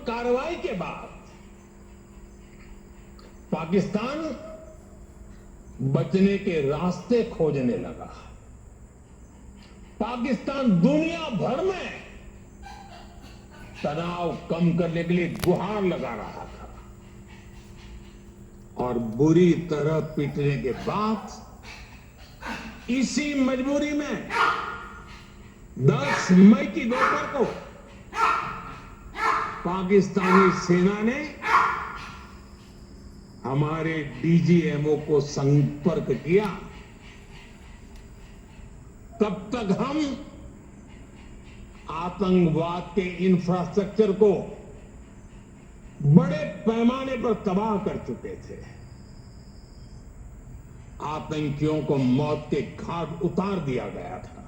कार्रवाई के बाद पाकिस्तान बचने के रास्ते खोजने लगा। पाकिस्तान दुनिया भर में तनाव कम करने के लिए गुहार लगा रहा था और बुरी तरह पीटने के बाद इसी मजबूरी में 10 मई की दोपहर को पाकिस्तानी सेना ने हमारे डीजीएमओ को संपर्क किया। तब तक हम आतंकवाद के इंफ्रास्ट्रक्चर को बड़े पैमाने पर तबाह कर चुके थे। आतंकियों को मौत के घाट उतार दिया गया था।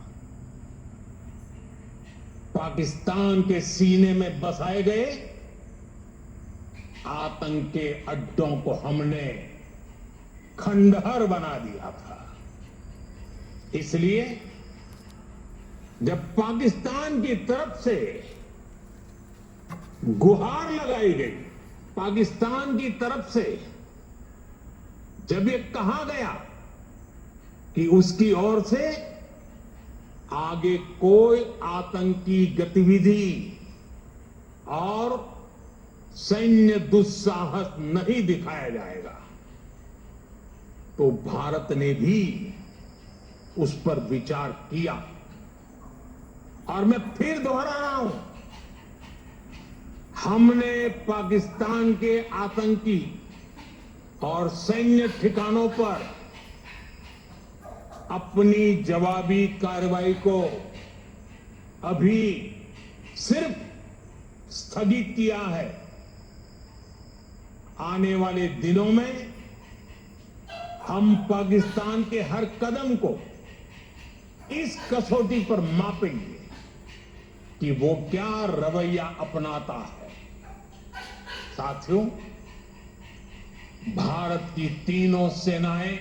पाकिस्तान के सीने में बसाए गए आतंक के अड्डों को हमने खंडहर बना दिया था। इसलिए जब पाकिस्तान की तरफ से गुहार लगाई गई, पाकिस्तान की तरफ से जब ये कहा गया कि उसकी ओर से आगे कोई आतंकी गतिविधि और सैन्य दुस्साहस नहीं दिखाया जाएगा, तो भारत ने भी उस पर विचार किया। और मैं फिर दोहरा रहा हूं, हमने पाकिस्तान के आतंकी और सैन्य ठिकानों पर अपनी जवाबी कार्रवाई को अभी सिर्फ स्थगित किया है। आने वाले दिनों में हम पाकिस्तान के हर कदम को इस कसौटी पर मापेंगे कि वो क्या रवैया अपनाता है। साथियों, भारत की तीनों सेनाएं,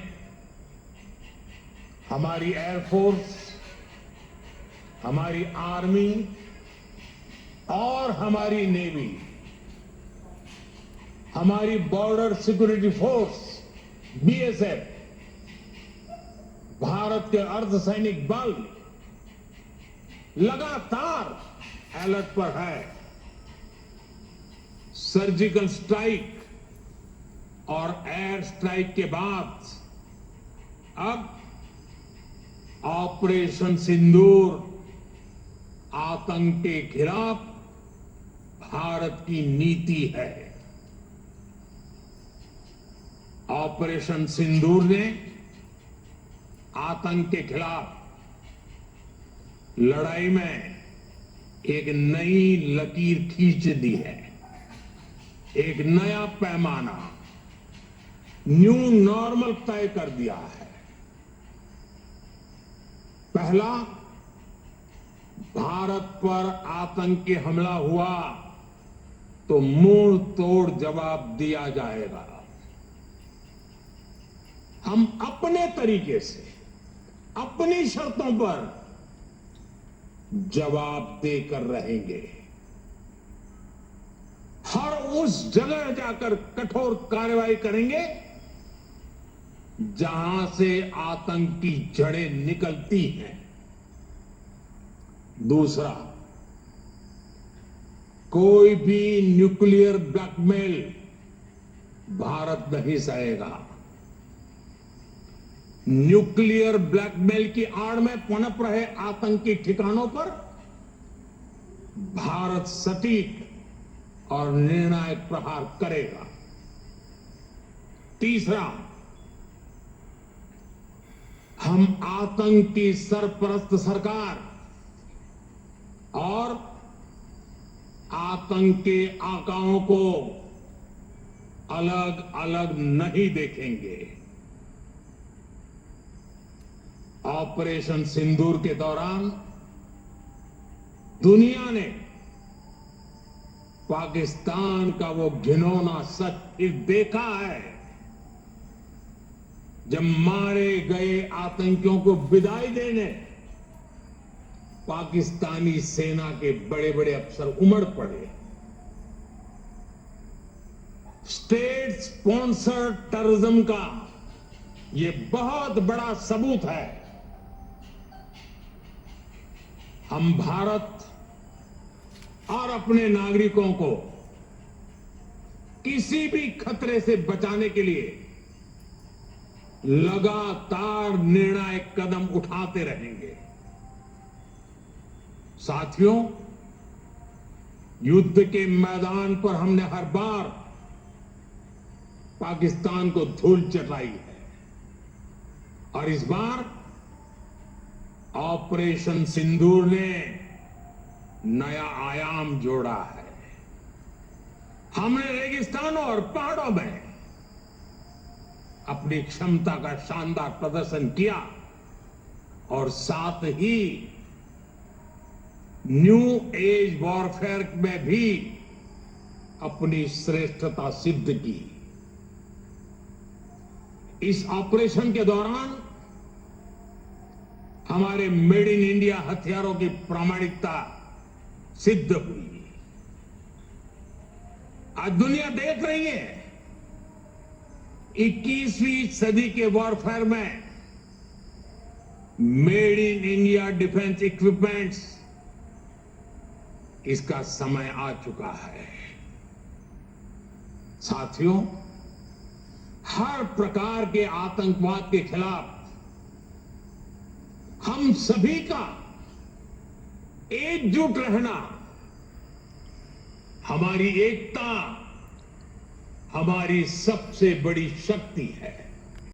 हमारी एयरफोर्स, हमारी आर्मी और हमारी नेवी, हमारी border security force BSF, Bharat के अर्धसैनिक बल लगातार अलर्ट पर है। सर्जिकल स्ट्राइक और एयर स्ट्राइक के बाद अब ऑपरेशन सिंदूर आतंक के खिलाफ भारत की नीति है। ऑपरेशन सिंदूर ने आतंक के खिलाफ लड़ाई में एक नई लकीर खींच दी है। एक नया पैमाना, न्यू नॉर्मल तय कर दिया है। पहला, भारत पर आतंकी हमला हुआ तो मुंह तोड़ जवाब दिया जाएगा। हम अपने तरीके से, अपनी शर्तों पर जवाब देकर रहेंगे। हर उस जगह जाकर कठोर कार्रवाई करेंगे जहां से आतंक की जड़ें निकलती हैं। दूसरा, कोई भी न्यूक्लियर ब्लैकमेल भारत नहीं सहेगा। न्यूक्लियर ब्लैकमेल की आड़ में पनप रहे आतंकी ठिकानों पर भारत सटीक और निर्णायक प्रहार करेगा। तीसरा, हम आतंक की सरपरस्त सरकार और आतंक के आकाओं को अलग अलग नहीं देखेंगे। ऑपरेशन सिंदूर के दौरान दुनिया ने पाकिस्तान का वो घिनौना सच फिर देखा है, जब मारे गए आतंकियों को विदाई देने पाकिस्तानी सेना के बड़े बड़े अफसर उमड़ पड़े। स्टेट स्पॉन्सर्ड टेररिज्म का ये बहुत बड़ा सबूत है। हम भारत और अपने नागरिकों को किसी भी खतरे से बचाने के लिए लगातार निर्णायक कदम उठाते रहेंगे। साथियों, युद्ध के मैदान पर हमने हर बार पाकिस्तान को धूल चटाई है और इस बार ऑपरेशन सिंदूर ने नया आयाम जोड़ा है। हमने रेगिस्तानों और पहाड़ों में अपनी क्षमता का शानदार प्रदर्शन किया और साथ ही न्यू एज वॉरफेयर में भी अपनी श्रेष्ठता सिद्ध की। इस ऑपरेशन के दौरान हमारे मेड इन इंडिया हथियारों की प्रामाणिकता सिद्ध हुई। आज दुनिया देख रही है 21वीं सदी के वॉरफेयर में made in India defence equipments, इसका समय आ चुका है। साथियों, हर प्रकार के आतंकवाद के खिलाफ हम सभी का एकजुट रहना, हमारी एकता हमारी सबसे बड़ी शक्ति है।